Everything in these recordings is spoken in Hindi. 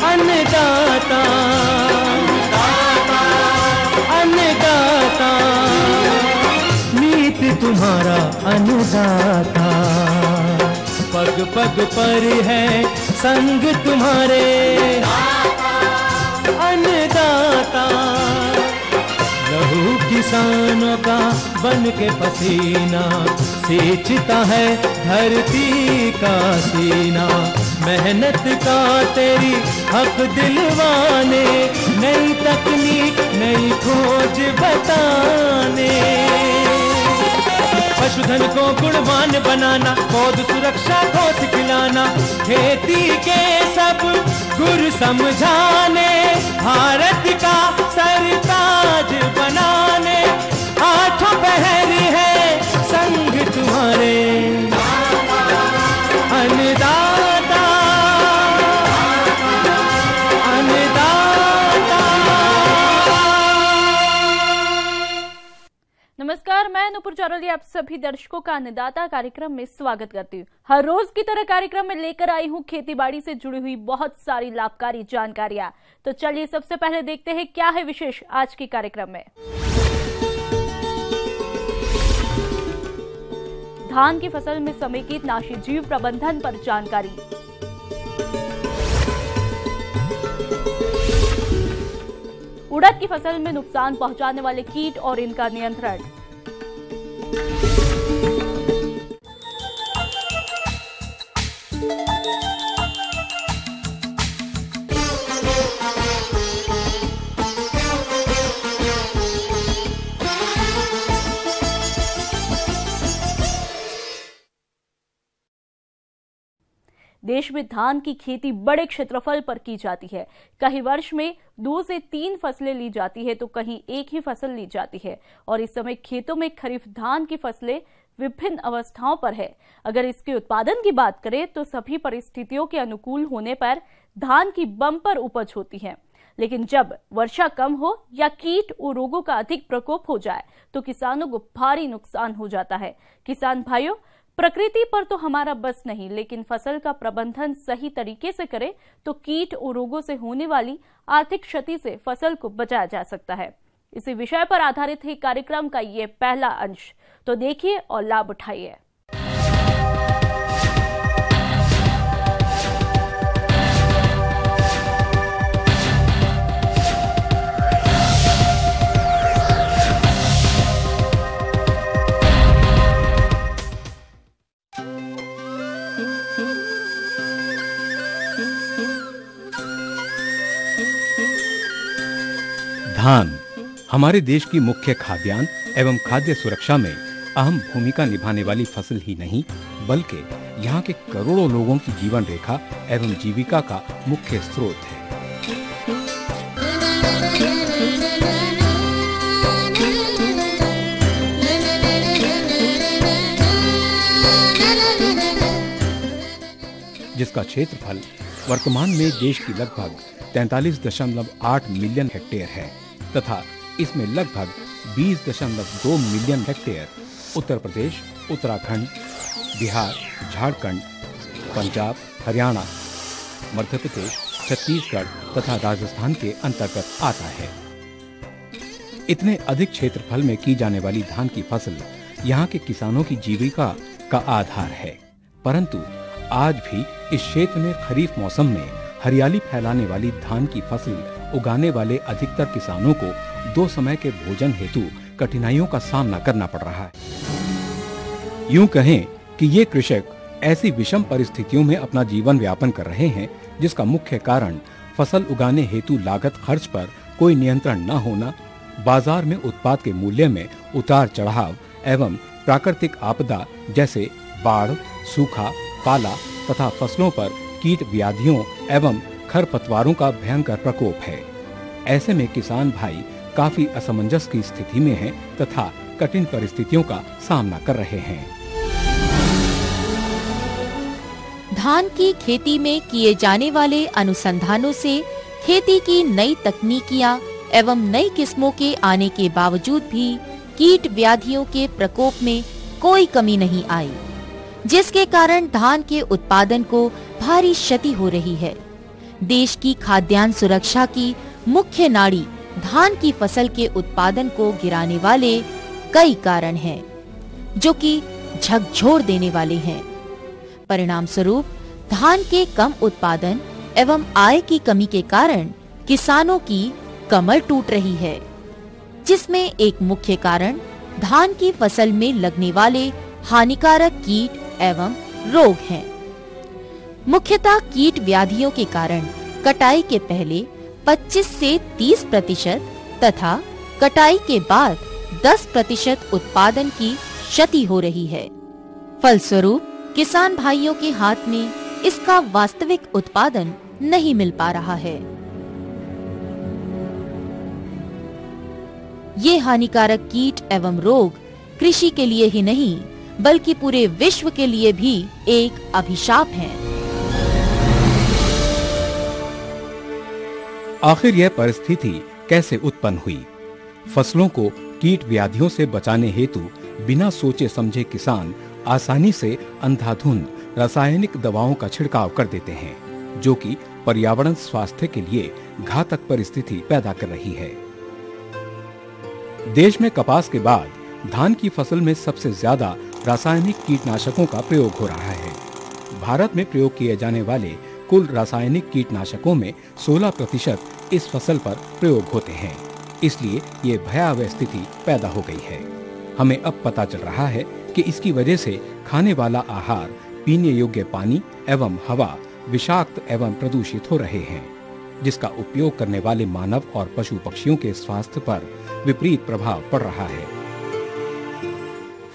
अन्नदाता, अन्नदाता, नीत तुम्हारा अन्नदाता। पग पग पर है संग तुम्हारे अन्नदाता। लहू किसानों का बन के पसीना सींचता है धरती का सीना। मेहनत का तेरी हक दिलवाने, नई तकनीक नई खोज बताने। पशुधन को गुणवान बनाना, पौध सुरक्षा को सिखलाना, खेती के सब गुर समझाने, भारत का सरताज बनाने। आठों पहर है संग तुम्हारे अन्नदाता, अन्नदाता। नमस्कार, मैं नुपुर चौरली आप सभी दर्शकों का अन्नदाता कार्यक्रम में स्वागत करती हूँ। हर रोज की तरह कार्यक्रम में लेकर आई हूँ खेतीबाड़ी से जुड़ी हुई बहुत सारी लाभकारी जानकारियां। तो चलिए सबसे पहले देखते हैं क्या है विशेष आज के कार्यक्रम में। धान की फसल में समेकित नाशी जीव प्रबंधन पर जानकारी। उड़द की फसल में नुकसान पहुंचाने वाले कीट और इनका नियंत्रण। देश में धान की खेती बड़े क्षेत्रफल पर की जाती है। कहीं वर्ष में 2 से 3 फसलें ली जाती है तो कहीं एक ही फसल ली जाती है। और इस समय खेतों में खरीफ धान की फसलें विभिन्न अवस्थाओं पर है। अगर इसके उत्पादन की बात करें तो सभी परिस्थितियों के अनुकूल होने पर धान की बम्पर उपज होती है। लेकिन जब वर्षा कम हो या कीट और रोगों का अधिक प्रकोप हो जाए तो किसानों को भारी नुकसान हो जाता है। किसान भाइयों, प्रकृति पर तो हमारा बस नहीं, लेकिन फसल का प्रबंधन सही तरीके से करें तो कीट और रोगों से होने वाली आर्थिक क्षति से फसल को बचाया जा सकता है। इसी विषय पर आधारित है कार्यक्रम का ये पहला अंश, तो देखिए और लाभ उठाइए। धान हमारे देश की मुख्य खाद्यान्न एवं खाद्य सुरक्षा में अहम भूमिका निभाने वाली फसल ही नहीं, बल्कि यहाँ के करोड़ों लोगों की जीवन रेखा एवं जीविका का मुख्य स्रोत है। जिसका क्षेत्रफल वर्तमान में देश की लगभग 43.8 मिलियन हेक्टेयर है तथा इसमें लगभग 20.2 मिलियन हेक्टेयर उत्तर प्रदेश, उत्तराखंड, बिहार, झारखंड, पंजाब, हरियाणा, मध्य प्रदेश, छत्तीसगढ़ तथा राजस्थान के अंतर्गत आता है। इतने अधिक क्षेत्रफल में की जाने वाली धान की फसल यहाँ के किसानों की जीविका का आधार है, परंतु आज भी इस क्षेत्र में खरीफ मौसम में हरियाली फैलाने वाली धान की फसल उगाने वाले अधिकतर किसानों को 2 समय के भोजन हेतु कठिनाइयों का सामना करना पड़ रहा है। यूं कहें कि ये कृषक ऐसी विषम परिस्थितियों में अपना जीवन यापन कर रहे हैं, जिसका मुख्य कारण फसल उगाने हेतु लागत खर्च पर कोई नियंत्रण न होना, बाजार में उत्पाद के मूल्य में उतार चढ़ाव एवं प्राकृतिक आपदा जैसे बाढ़, सूखा, पाला तथा फसलों पर कीट व्याधियों एवं खरपतवारों का भयंकर प्रकोप है। ऐसे में किसान भाई काफी असमंजस की स्थिति में हैं तथा कठिन परिस्थितियों का सामना कर रहे हैं। धान की खेती में किए जाने वाले अनुसंधानों से खेती की नई तकनीकियां एवं नई किस्मों के आने के बावजूद भी कीट व्याधियों के प्रकोप में कोई कमी नहीं आई, जिसके कारण धान के उत्पादन को भारी क्षति हो रही है। देश की खाद्यान्न सुरक्षा की मुख्य नाड़ी धान की फसल के उत्पादन को गिराने वाले कई कारण हैं, जो कि झकझोर देने वाले हैं। परिणाम स्वरूप धान के कम उत्पादन एवं आय की कमी के कारण किसानों की कमर टूट रही है, जिसमें एक मुख्य कारण धान की फसल में लगने वाले हानिकारक कीट एवं रोग हैं। मुख्यतः कीट व्याधियों के कारण कटाई के पहले 25 से 30% तथा कटाई के बाद 10% उत्पादन की क्षति हो रही है। फलस्वरूप किसान भाइयों के हाथ में इसका वास्तविक उत्पादन नहीं मिल पा रहा है। ये हानिकारक कीट एवं रोग कृषि के लिए ही नहीं बल्कि पूरे विश्व के लिए भी एक अभिशाप है। आखिर यह परिस्थिति कैसे उत्पन्न हुई? फसलों को कीट व्याधियों से बचाने हेतु बिना सोचे समझे किसान आसानी से अंधाधुंध रासायनिक दवाओं का छिड़काव कर देते हैं, जो कि पर्यावरण स्वास्थ्य के लिए घातक परिस्थिति पैदा कर रही है। देश में कपास के बाद धान की फसल में सबसे ज्यादा रासायनिक कीटनाशकों का प्रयोग हो रहा है। भारत में प्रयोग किए जाने वाले कुल रासायनिक कीटनाशकों में 16% इस फसल पर प्रयोग होते हैं। इसलिए ये भयावह स्थिति पैदा हो गई है। हमें अब पता चल रहा है कि इसकी वजह से खाने वाला आहार, पीने योग्य पानी एवं हवा विषाक्त एवं प्रदूषित हो रहे हैं, जिसका उपयोग करने वाले मानव और पशु पक्षियों के स्वास्थ्य पर विपरीत प्रभाव पड़ रहा है।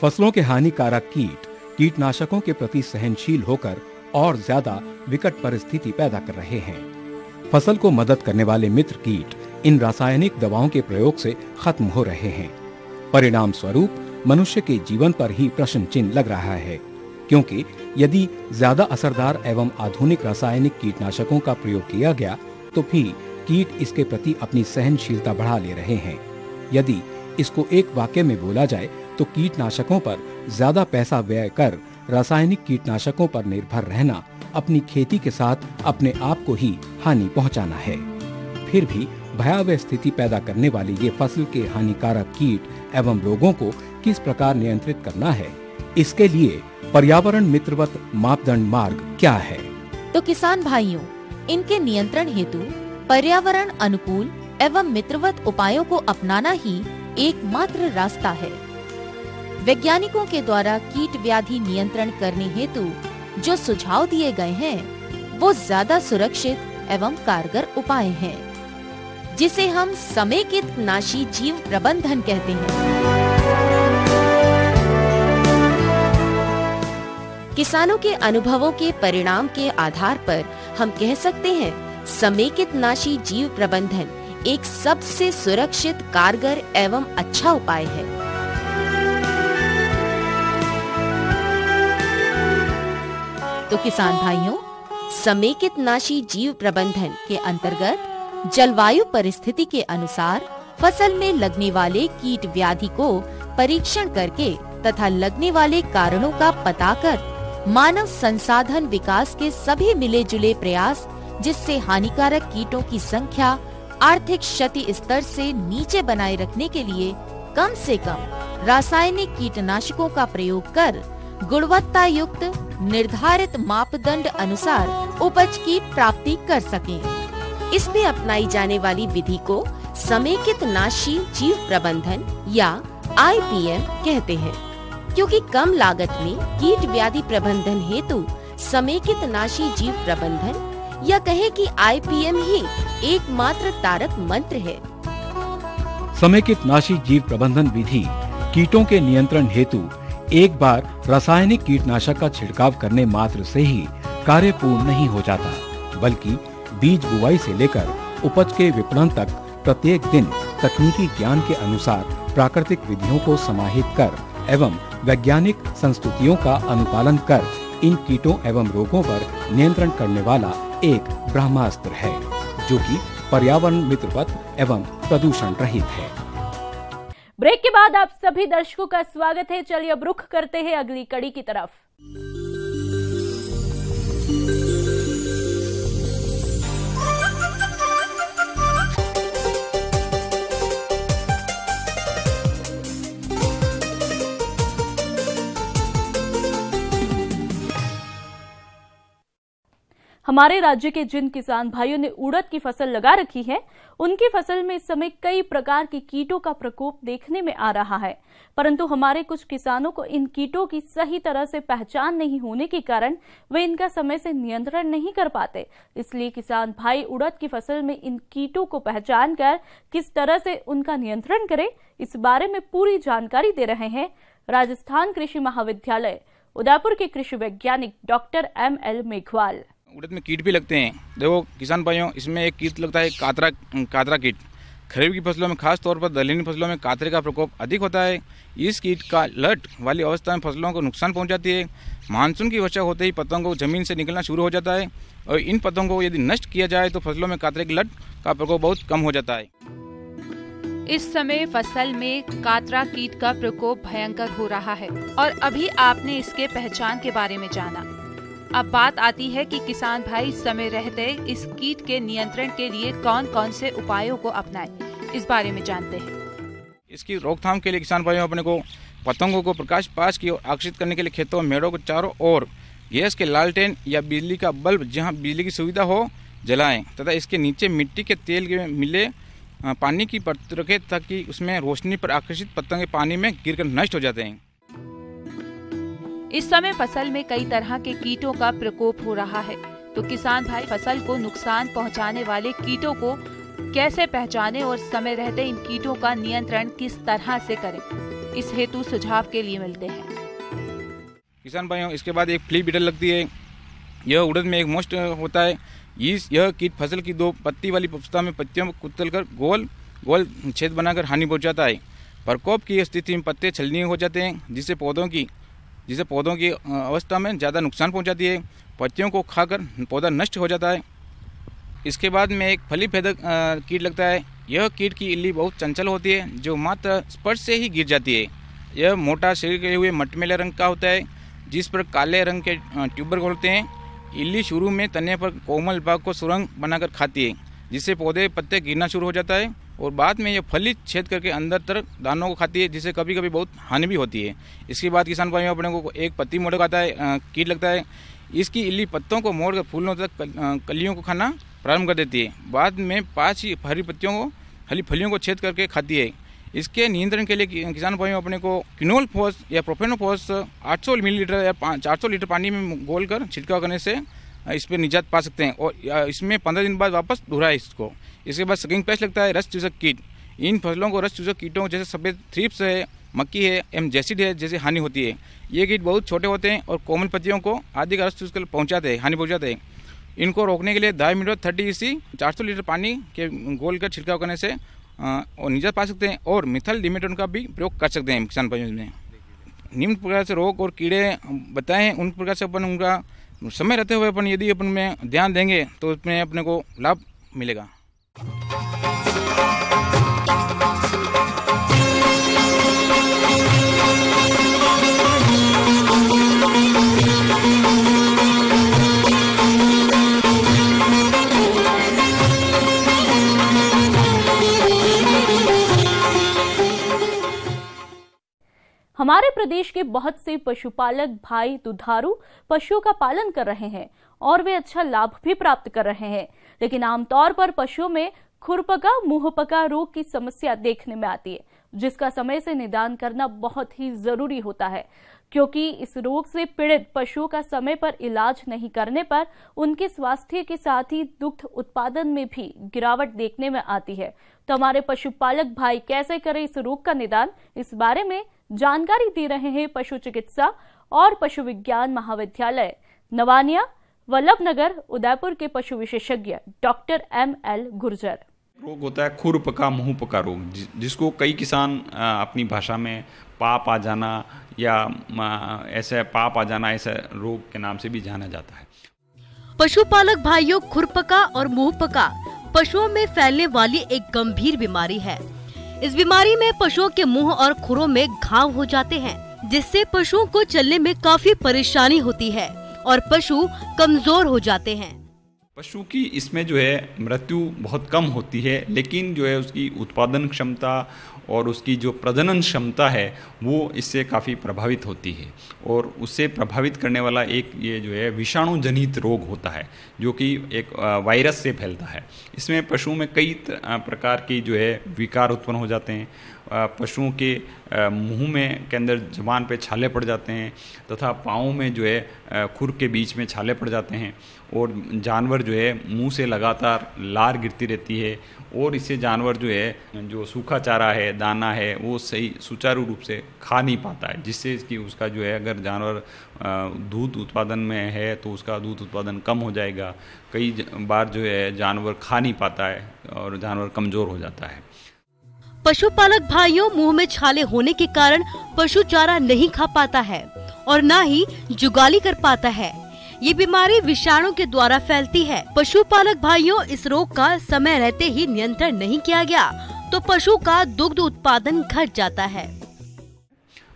फसलों के हानिकारक कीट कीटनाशकों के प्रति सहनशील होकर और ज्यादा विकट परिस्थिति पैदा कर रहे हैं। फसल को मदद करने वाले मित्र कीट इन रासायनिक दवाओं के प्रयोग से खत्म हो रहे हैं। परिणाम स्वरूप मनुष्य के जीवन पर ही प्रश्न चिन्ह लग रहा है, क्योंकि यदि ज्यादा असरदार एवं आधुनिक रासायनिक कीटनाशकों का प्रयोग किया गया तो फिर कीट इसके प्रति अपनी सहनशीलता बढ़ा ले रहे हैं। यदि इसको एक वाक्य में बोला जाए तो कीटनाशकों पर ज्यादा पैसा व्यय कर रासायनिक कीटनाशकों पर निर्भर रहना अपनी खेती के साथ अपने आप को ही हानि पहुंचाना है। फिर भी भयावह स्थिति पैदा करने वाले ये फसल के हानिकारक कीट एवं रोगों को किस प्रकार नियंत्रित करना है, इसके लिए पर्यावरण मित्रवत मापदंड मार्ग क्या है? तो किसान भाइयों, इनके नियंत्रण हेतु पर्यावरण अनुकूल एवं मित्रवत उपायों को अपनाना ही एकमात्र रास्ता है। वैज्ञानिकों के द्वारा कीट व्याधि नियंत्रण करने हेतु जो सुझाव दिए गए हैं, वो ज्यादा सुरक्षित एवं कारगर उपाय हैं, जिसे हम समेकित नाशी जीव प्रबंधन कहते हैं। किसानों के अनुभवों के परिणाम के आधार पर हम कह सकते हैं, समेकित नाशी जीव प्रबंधन एक सबसे सुरक्षित, कारगर एवं अच्छा उपाय है। तो किसान भाइयों, समेकित नाशी जीव प्रबंधन के अंतर्गत जलवायु परिस्थिति के अनुसार फसल में लगने वाले कीट व्याधि को परीक्षण करके तथा लगने वाले कारणों का पता कर मानव संसाधन विकास के सभी मिले जुले प्रयास, जिससे हानिकारक कीटों की संख्या आर्थिक क्षति स्तर से नीचे बनाए रखने के लिए कम से कम रासायनिक कीटनाशकों का प्रयोग कर गुणवत्ता युक्त निर्धारित मापदंड अनुसार उपज की प्राप्ति कर सकें। इसमें अपनाई जाने वाली विधि को समेकित नाशी जीव प्रबंधन या IPM कहते हैं, क्योंकि कम लागत में कीट व्याधि प्रबंधन हेतु समेकित नाशी जीव प्रबंधन या कहे कि IPM ही एकमात्र तारक मंत्र है। समेकित नाशी जीव प्रबंधन विधि कीटों के नियंत्रण हेतु एक बार रासायनिक कीटनाशक का छिड़काव करने मात्र से ही कार्य पूर्ण नहीं हो जाता, बल्कि बीज बुआई से लेकर उपज के विपणन तक प्रत्येक दिन तकनीकी ज्ञान के अनुसार प्राकृतिक विधियों को समाहित कर एवं वैज्ञानिक संस्तुतियों का अनुपालन कर इन कीटों एवं रोगों पर नियंत्रण करने वाला एक ब्रह्मास्त्र है, जो कि पर्यावरण मित्रवत एवं प्रदूषण रहित है। ब्रेक के बाद आप सभी दर्शकों का स्वागत है। चलिए अब रुख करते हैं अगली कड़ी की तरफ। हमारे राज्य के जिन किसान भाइयों ने उड़द की फसल लगा रखी है, उनकी फसल में इस समय कई प्रकार के कीटों का प्रकोप देखने में आ रहा है, परंतु हमारे कुछ किसानों को इन कीटों की सही तरह से पहचान नहीं होने के कारण वे इनका समय से नियंत्रण नहीं कर पाते। इसलिए किसान भाई उड़द की फसल में इन कीटों को पहचान कर किस तरह से उनका नियंत्रण करें, इस बारे में पूरी जानकारी दे रहे हैं राजस्थान कृषि महाविद्यालय उदयपुर के कृषि वैज्ञानिक डॉक्टर ML मेघवाल। उड़द में कीट भी लगते हैं। देखो किसान भाइयों, इसमें एक कीट लगता है कातरा कीट। खरीफ की फसलों में खास तौर पर दलहनी फसलों में कातरे का प्रकोप अधिक होता है। इस कीट का लट वाली अवस्था में फसलों को नुकसान पहुंचाती है। मानसून की वर्षा होते ही पतंगों को जमीन से निकलना शुरू हो जाता है और इन पतंगों को यदि नष्ट किया जाए तो फसलों में कातरे की लट का प्रकोप बहुत कम हो जाता है। इस समय फसल में कातरा कीट का प्रकोप भयंकर हो रहा है और अभी आपने इसके पहचान के बारे में जाना। अब बात आती है कि किसान भाई समय रहते इस कीट के नियंत्रण के लिए कौन कौन से उपायों को अपनाएं, इस बारे में जानते हैं। इसकी रोकथाम के लिए किसान भाइयों अपने को पतंगों को प्रकाश पास की ओर आकर्षित करने के लिए खेतों में मेड़ों को चारों ओर गैस के लालटेन या बिजली का बल्ब जहां बिजली की सुविधा हो जलाएं तथा इसके नीचे मिट्टी के तेल के मिले पानी की परत रखें ताकि उसमें रोशनी पर आकर्षित पतंगे पानी में गिरकर नष्ट हो जाते हैं। इस समय फसल में कई तरह के कीटों का प्रकोप हो रहा है, तो किसान भाई फसल को नुकसान पहुंचाने वाले कीटों को कैसे पहचाने और समय रहते इन कीटों का नियंत्रण किस तरह से करें, इस हेतु सुझाव के लिए मिलते हैं। किसान भाइयों, इसके बाद एक फ्ली बीटल लगती है। यह उड़द में एक मोस्ट होता है। यह कीट फसल की दो पत्ती वाली अवस्था में पत्तियों को कुचलकर गोल गोल छेद बनाकर हानि पहुंचाता है। प्रकोप की स्थिति में पत्ते छलनीय हो जाते हैं जिससे पौधों की अवस्था में ज़्यादा नुकसान पहुंचाती है। पत्तियों को खाकर पौधा नष्ट हो जाता है। इसके बाद में एक फली भेदक कीट लगता है। यह कीट की इल्ली बहुत चंचल होती है जो मात्र स्पर्श से ही गिर जाती है। यह मोटा शरीर के हुए मटमैले रंग का होता है जिस पर काले रंग के ट्यूबर होते हैं। इल्ली शुरू में तने पर कोमल भाग को सुरंग बनाकर खाती है जिससे पौधे पत्ते गिरना शुरू हो जाता है और बाद में यह फली छेद करके अंदर तक दानों को खाती है जिससे कभी कभी बहुत हानि भी होती है। इसके बाद किसान भाइयों अपने को एक पत्ती मोड़क आता है कीट लगता है। इसकी इल्ली पत्तों को मोड़कर फूलों तक कलियों को खाना प्रारंभ कर देती है। बाद में 5 हरी पत्तियों को हरी फलियों को छेद करके खाती है। इसके नियंत्रण के लिए किसान भाइयों अपने को क्विनोल फोस या प्रोफेनोफोस 800 मिलीलीटर या 400 लीटर पानी में घोलकर छिड़काव करने से इस पर निजात पा सकते हैं और इसमें 15 दिन बाद वापस दोहराए इसको। इसके बाद सकिंग पेस्ट लगता है रस चूसक कीट। इन फसलों को रस चूसक कीटों जैसे सफ़ेद थ्रिप्स है, मक्की है, एमजेसिड है जैसे हानि होती है। ये कीट बहुत छोटे होते हैं और कोमल पत्तियों को आदि का रस चूसकर हानि पहुँचाते हैं। इनको रोकने के लिए 2 मिनट 30 EC 400 लीटर पानी के घोल कर छिड़काव करने से और निजात पा सकते हैं और मिथाइल डिमेटोन का भी प्रयोग कर सकते हैं किसान भाइयों में। निम्न प्रकार से रोग और कीड़े बताए हैं, उन प्रकार से अपन उनका समय रहते हुए अपन यदि अपन में ध्यान देंगे तो उसमें अपने को लाभ मिलेगा। हमारे प्रदेश के बहुत से पशुपालक भाई दुधारू पशुओं का पालन कर रहे हैं और वे अच्छा लाभ भी प्राप्त कर रहे हैं, लेकिन आमतौर पर पशुओं में खुरपका मुंहपका रोग की समस्या देखने में आती है, जिसका समय से निदान करना बहुत ही जरूरी होता है, क्योंकि इस रोग से पीड़ित पशुओं का समय पर इलाज नहीं करने पर उनके स्वास्थ्य के साथ ही दुग्ध उत्पादन में भी गिरावट देखने में आती है। तो हमारे पशुपालक भाई कैसे करें इस रोग का निदान, इस बारे में जानकारी दे रहे हैं पशु चिकित्सा और पशु विज्ञान महाविद्यालय नवानिया वल्लभनगर उदयपुर के पशु विशेषज्ञ डॉक्टर ML गुर्जर। रोग होता है खुरपका मुंहपका रोग, जिसको कई किसान अपनी भाषा में पाप आ जाना या ऐसे पाप आ जाना ऐसे रोग के नाम से भी जाना जाता है। पशुपालक भाइयों, खुरपका और मुंहपका पशुओं में फैलने वाली एक गंभीर बीमारी है। इस बीमारी में पशुओं के मुंह और खुरों में घाव हो जाते हैं, जिससे पशुओं को चलने में काफी परेशानी होती है और पशु कमजोर हो जाते हैं। पशु की इसमें जो है मृत्यु बहुत कम होती है, लेकिन जो है उसकी उत्पादन क्षमता और उसकी जो प्रजनन क्षमता है वो इससे काफ़ी प्रभावित होती है। और उससे प्रभावित करने वाला एक ये जो है विषाणु जनित रोग होता है, जो कि एक वायरस से फैलता है। इसमें पशुओं में कई प्रकार की जो है विकार उत्पन्न हो जाते हैं। पशुओं के मुंह में के अंदर ज़बान पे छाले पड़ जाते हैं तथा पाँव में जो है खुर के बीच में छाले पड़ जाते हैं, और जानवर जो है मुंह से लगातार लार गिरती रहती है, और इससे जानवर जो है जो सूखा चारा है, दाना है, वो सही सुचारू रूप से खा नहीं पाता है, जिससे कि उसका जो है अगर जानवर दूध उत्पादन में है तो उसका दूध उत्पादन कम हो जाएगा। कई बार जो है जानवर खा नहीं पाता है और जानवर कमज़ोर हो जाता है। पशुपालक भाइयों, मुंह में छाले होने के कारण पशु चारा नहीं खा पाता है और न ही जुगाली कर पाता है। ये बीमारी विषाणु के द्वारा फैलती है। पशुपालक भाइयों, इस रोग का समय रहते ही नियंत्रण नहीं किया गया तो पशु का दुग्ध उत्पादन घट जाता है।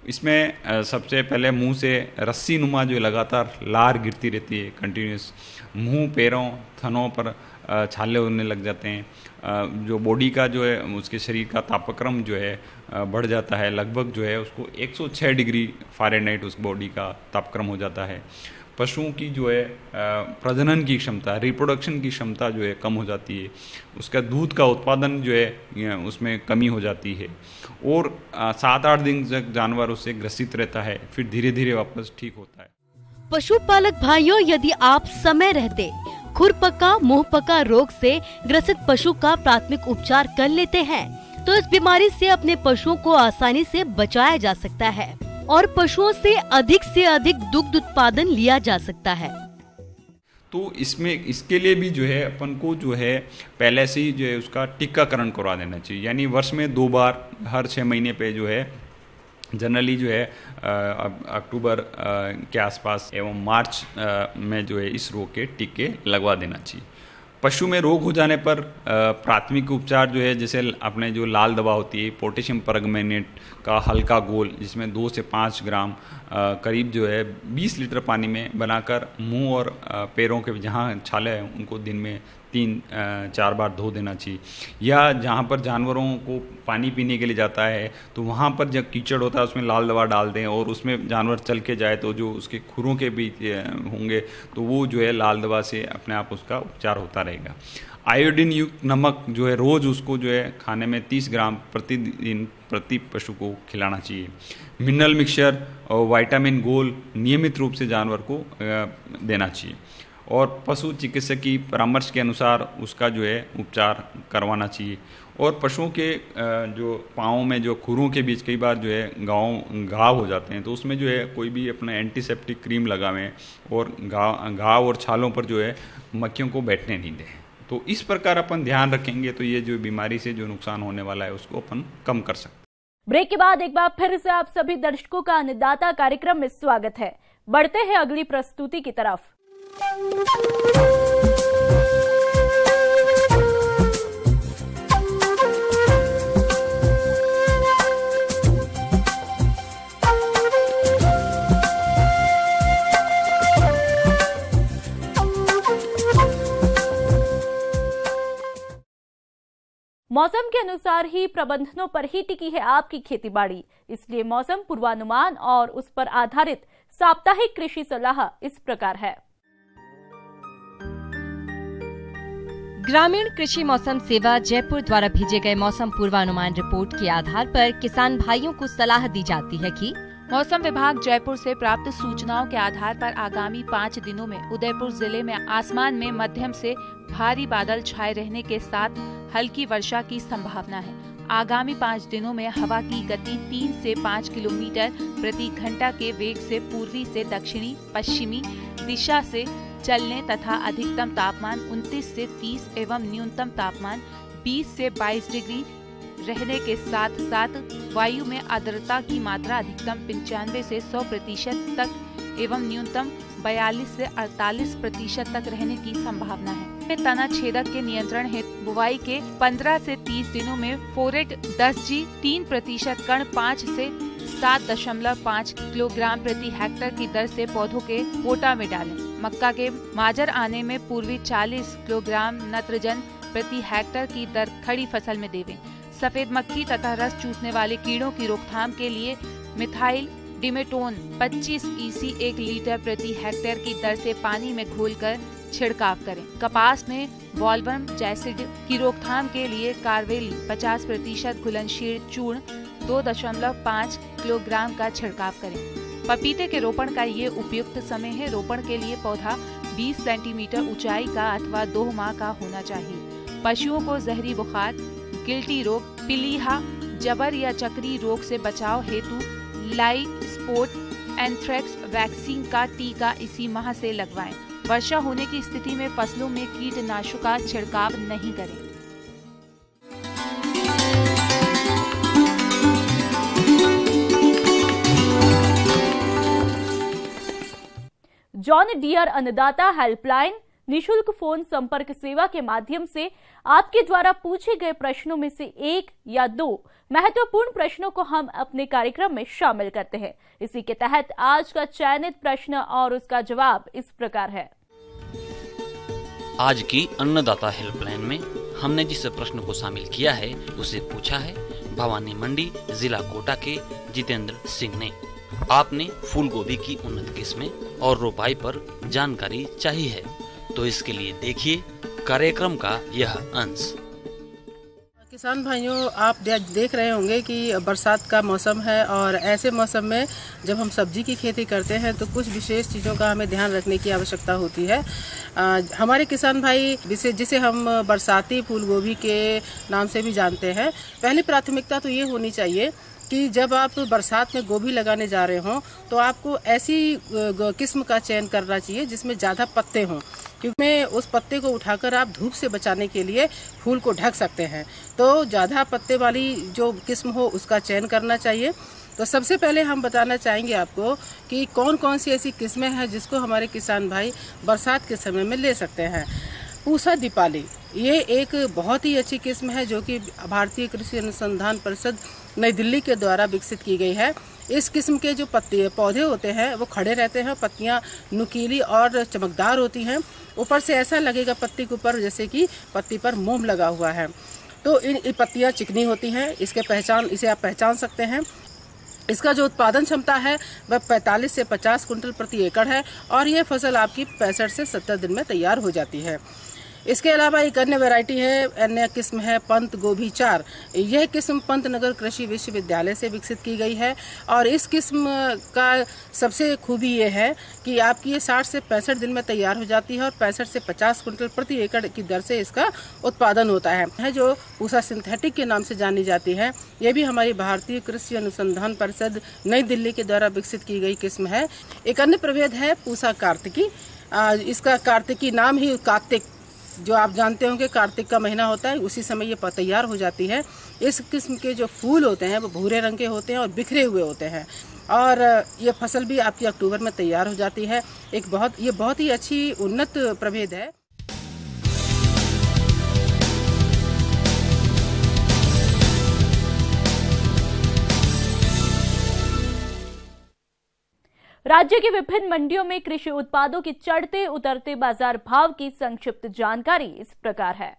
इसमें सबसे पहले मुंह से रस्सी नुमा जो लगातार लार गिरती रहती है कंटिन्यूस, मुंह, पैरों, थनों पर छाले होने लग जाते हैं। जो बॉडी का जो है उसके शरीर का तापक्रम जो है बढ़ जाता है, लगभग जो है उसको 106 डिग्री फ़ारेनहाइट उस बॉडी का तापक्रम हो जाता है। पशुओं की जो है प्रजनन की क्षमता, रिप्रोडक्शन की क्षमता जो है कम हो जाती है। उसका दूध का उत्पादन जो है उसमें कमी हो जाती है, और 7-8 दिन तक जानवर उससे ग्रसित रहता है, फिर धीरे धीरे वापस ठीक होता है। पशुपालक भाइयों, यदि आप समय रहते खुरपका मुंहपका रोग से ग्रसित पशु का प्राथमिक उपचार कर लेते हैं तो इस बीमारी से अपने पशुओं को आसानी से बचाया जा सकता है और पशुओं से अधिक दुग्ध उत्पादन लिया जा सकता है। तो इसमें इसके लिए भी जो है अपन को जो है पहले से ही जो है उसका टीकाकरण करवा देना चाहिए। यानी वर्ष में 2 बार हर 6 महीने पे जो है जनरली जो है अक्टूबर के आसपास एवं मार्च में जो है इस रोग के टीके लगवा देना चाहिए। पशु में रोग हो जाने पर प्राथमिक उपचार जो है, जैसे अपने जो लाल दवा होती है पोटेशियम परमंगनेट का हल्का घोल, जिसमें 2 से 5 ग्राम करीब जो है 20 लीटर पानी में बनाकर मुंह और पैरों के जहाँ छाले हैं उनको दिन में 3-4 बार धो देना चाहिए। या जहाँ पर जानवरों को पानी पीने के लिए जाता है तो वहाँ पर जब कीचड़ होता है उसमें लाल दवा डाल दें, और उसमें जानवर चल के जाए तो जो उसके खुरों के बीच होंगे तो वो जो है लाल दवा से अपने आप उसका उपचार होता रहेगा। आयोडीन युक्त नमक जो है रोज़ उसको जो है खाने में 30 ग्राम प्रतिदिन प्रति पशु को खिलाना चाहिए। मिनरल मिक्सचर और विटामिन घोल नियमित रूप से जानवर को देना चाहिए, और पशु चिकित्सक की परामर्श के अनुसार उसका जो है उपचार करवाना चाहिए। और पशुओं के जो पाँव में जो खुरों के बीच कई बार जो है घाव हो जाते हैं, तो उसमें जो है कोई भी अपना एंटीसेप्टिक क्रीम लगावें, और घाव और छालों पर जो है मक्खियों को बैठने नहीं दें। तो इस प्रकार अपन ध्यान रखेंगे तो ये जो बीमारी से जो नुकसान होने वाला है उसको अपन कम कर सकते हैं। ब्रेक के बाद एक बार फिर से आप सभी दर्शकों का अन्नदाता कार्यक्रम में स्वागत है। बढ़ते हैं अगली प्रस्तुति की तरफ। मौसम के अनुसार ही प्रबंधनों पर ही टिकी है आपकी खेतीबाड़ी, इसलिए मौसम पूर्वानुमान और उस पर आधारित साप्ताहिक कृषि सलाह इस प्रकार है। ग्रामीण कृषि मौसम सेवा जयपुर द्वारा भेजे गए मौसम पूर्वानुमान रिपोर्ट के आधार पर किसान भाइयों को सलाह दी जाती है कि मौसम विभाग जयपुर से प्राप्त सूचनाओं के आधार पर आगामी 5 दिनों में उदयपुर जिले में आसमान में मध्यम से भारी बादल छाए रहने के साथ हल्की वर्षा की संभावना है। आगामी 5 दिनों में हवा की गति 3 से 5 किलोमीटर प्रति घंटा के वेग से पूर्वी से दक्षिणी पश्चिमी दिशा से चलने तथा अधिकतम तापमान 29 से 30 एवं न्यूनतम तापमान 20 से 22 डिग्री रहने के साथ साथ वायु में आर्द्रता की मात्रा अधिकतम 95 से 100% तक एवं न्यूनतम 42 से 48% तक रहने की संभावना है। तना छेदक के नियंत्रण हेतु बुवाई के 15 से 30 दिनों में फोरेट 10G 3% कण 5 से 7.5 किलोग्राम प्रति हेक्टेयर की दर से पौधों के पोटा में डालें। मक्का के माजर आने में पूर्वी 40 किलोग्राम नत्रजन प्रति हेक्टर की दर खड़ी फसल में देवें। सफेद मक्खी तथा रस चूसने वाले कीड़ों की रोकथाम के लिए मिथाइल डिमेटोन 25 EC 1 लीटर प्रति हेक्टेयर की दर से पानी में घोलकर छिड़काव करें। कपास में बॉलवर्म जैसिड की रोकथाम के लिए कार्वेली 50% घुलनशील चूर्ण 2.5 किलोग्राम का छिड़काव करें। पपीते के रोपण का ये उपयुक्त समय है। रोपण के लिए पौधा 20 सेंटीमीटर ऊंचाई का अथवा 2 माह का होना चाहिए। पशुओं को जहरी बुखार, गिल्टी रोग, पीलीहा, जबर या चक्री रोग से बचाव हेतु लाई स्पॉट एंथ्रेक्स वैक्सीन का टीका इसी माह से लगवाएं। वर्षा होने की स्थिति में फसलों में कीटनाशक का छिड़काव नहीं करें। जॉन डियर अन्नदाता हेल्पलाइन निशुल्क फोन संपर्क सेवा के माध्यम से आपके द्वारा पूछे गए प्रश्नों में से 1 या 2 महत्वपूर्ण प्रश्नों को हम अपने कार्यक्रम में शामिल करते हैं। इसी के तहत आज का चयनित प्रश्न और उसका जवाब इस प्रकार है। आज की अन्नदाता हेल्पलाइन में हमने जिस प्रश्न को शामिल किया है उसे पूछा है भवानी मंडी जिला कोटा के जितेंद्र सिंह ने। आपने फूल गोभी की उन्नत किस्में और रोपाई पर जानकारी चाहिए है, तो इसके लिए देखिए कार्यक्रम का यह अंश। किसान भाइयों, आप देख रहे होंगे कि बरसात का मौसम है और ऐसे मौसम में जब हम सब्जी की खेती करते हैं तो कुछ विशेष चीज़ों का हमें ध्यान रखने की आवश्यकता होती है। हमारे किसान भाई जिसे हम बरसाती फूल गोभी के नाम से भी जानते हैं, पहली प्राथमिकता तो ये होनी चाहिए कि जब आप बरसात में गोभी लगाने जा रहे हों तो आपको ऐसी किस्म का चयन करना चाहिए जिसमें ज़्यादा पत्ते हों, क्योंकि उस पत्ते को उठाकर आप धूप से बचाने के लिए फूल को ढक सकते हैं। तो ज़्यादा पत्ते वाली जो किस्म हो उसका चयन करना चाहिए। तो सबसे पहले हम बताना चाहेंगे आपको कि कौन कौन सी ऐसी किस्में हैं जिसको हमारे किसान भाई बरसात के समय में ले सकते हैं। पूसा दीपाली ये एक बहुत ही अच्छी किस्म है जो कि भारतीय कृषि अनुसंधान परिषद नई दिल्ली के द्वारा विकसित की गई है। इस किस्म के जो पौधे होते हैं वो खड़े रहते हैं, पत्तियां नुकीली और चमकदार होती हैं, ऊपर से ऐसा लगेगा पत्ती के ऊपर जैसे कि पत्ती पर मोम लगा हुआ है। तो इन पत्तियां चिकनी होती हैं, इसे आप पहचान सकते हैं। इसका जो उत्पादन क्षमता है वह 45 से 50 कुंटल प्रति एकड़ है और ये फसल आपकी 65 से 70 दिन में तैयार हो जाती है। इसके अलावा एक अन्य वैरायटी है, अन्य किस्म है पंत गोभी 4। यह किस्म पंतनगर कृषि विश्वविद्यालय से विकसित की गई है और इस किस्म का सबसे खूबी ये है कि आपकी ये 60 से 65 दिन में तैयार हो जाती है और 65 से 50 कुंटल प्रति एकड़ की दर से इसका उत्पादन होता है जो पूसा सिंथेटिक के नाम से जानी जाती है। ये भी हमारी भारतीय कृषि अनुसंधान परिषद नई दिल्ली के द्वारा विकसित की गई किस्म है। एक अन्य प्रभेद है पूसा कार्तिकी। इसका कार्तिकी नाम ही कार्तिक, जो आप जानते होंगे कार्तिक का महीना होता है, उसी समय ये तैयार हो जाती है। इस किस्म के जो फूल होते हैं वो भूरे रंग के होते हैं और बिखरे हुए होते हैं और ये फसल भी आपकी अक्टूबर में तैयार हो जाती है। ये बहुत ही अच्छी उन्नत प्रभेद है। राज्य की विभिन्न मंडियों में कृषि उत्पादों के चढ़ते उतरते बाजार भाव की संक्षिप्त जानकारी इस प्रकार है।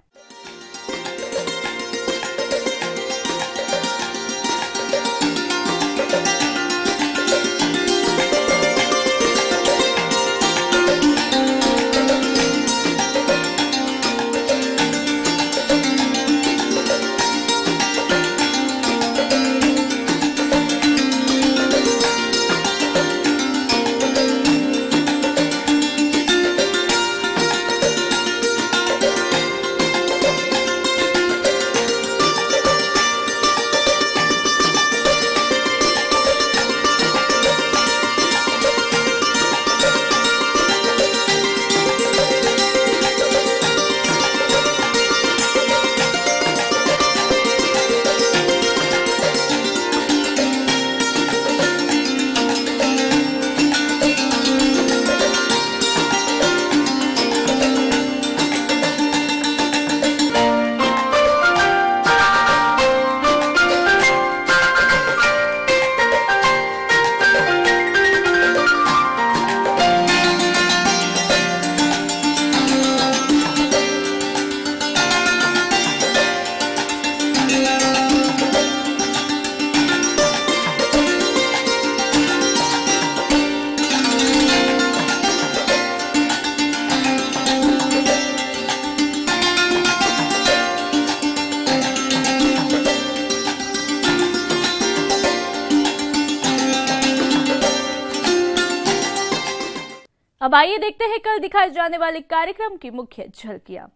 अब आइए देखते हैं कल दिखाए जाने वाले कार्यक्रम की मुख्य झलकियां।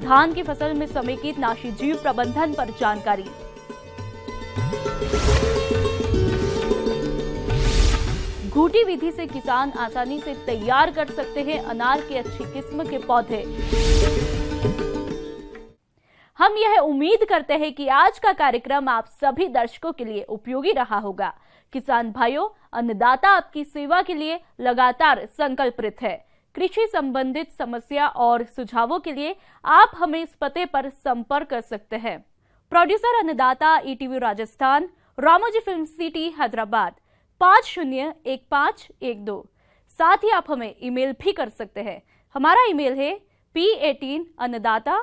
धान की फसल में समेकित नाशीजीव प्रबंधन पर जानकारी। घूटी विधि से किसान आसानी से तैयार कर सकते हैं अनार की अच्छी किस्म के पौधे। हम यह उम्मीद करते हैं कि आज का कार्यक्रम आप सभी दर्शकों के लिए उपयोगी रहा होगा। किसान भाइयों, अन्नदाता आपकी सेवा के लिए लगातार संकल्पित है। कृषि संबंधित समस्या और सुझावों के लिए आप हमें इस पते पर संपर्क कर सकते हैं। प्रोड्यूसर अन्नदाता, ETV Rajasthan, Ramoji film city, Hyderabad 501512। साथ ही आप हमें ईमेल भी कर सकते हैं। हमारा ईमेल है p18annadaata